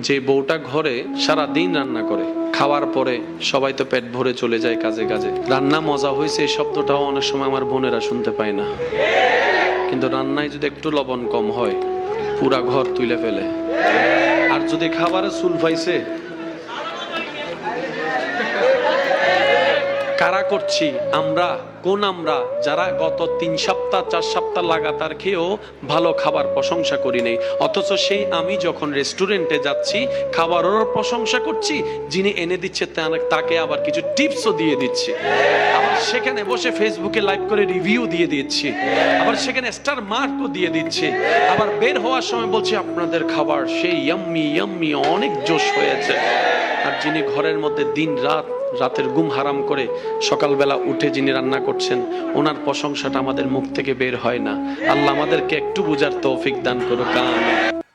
যে বউটা ঘরে সারা দিন রান্না করে, খাওয়ার পরে সবাই তো পেট ভরে চলে যায় কাজে কাজে, রান্না মজা হয়েছে এই শব্দটাও অনেক সময় আমার বোনেরা শুনতে পায় না। কিন্তু রান্নায় যদি একটু লবণ কম হয় পুরা ঘর তুলে ফেলে। আর যদি খাবারে চুল পাইছে, কারা করছি আমরা? কোন আমরা যারা গত 3 সপ্তাহ 4 সপ্তাহ লাগাতার খেয়েও ভালো খাবার প্রশংসা করি নাই, অথচ সেই আমি যখন রেস্টুরেন্টে যাচ্ছি খাবারেরও প্রশংসা করছি, যিনি এনে দিচ্ছে তাকে আবার কিছু টিপসও দিয়ে দিচ্ছি, আবার সেখানে বসে ফেসবুকে লাইভ করে রিভিউ দিয়ে দিচ্ছি, আবার সেখানে স্টার মার্কও দিয়ে দিচ্ছি, আবার বের হওয়ার সময় বলছি আপনাদের খাবার সেই ইয়াম্মি ইয়াম্মি, অনেক জোশ হয়েছে। আর যিনি ঘরের মধ্যে দিন রাতের ঘুম হারাম করে সকালবেলা উঠে যিনি রান্না করছেন, ওনার প্রশংসাটা আমাদের মুখ থেকে বের হয় না। আল্লাহ আমাদেরকে একটু বুঝার তৌফিক দান করুক। আমিন।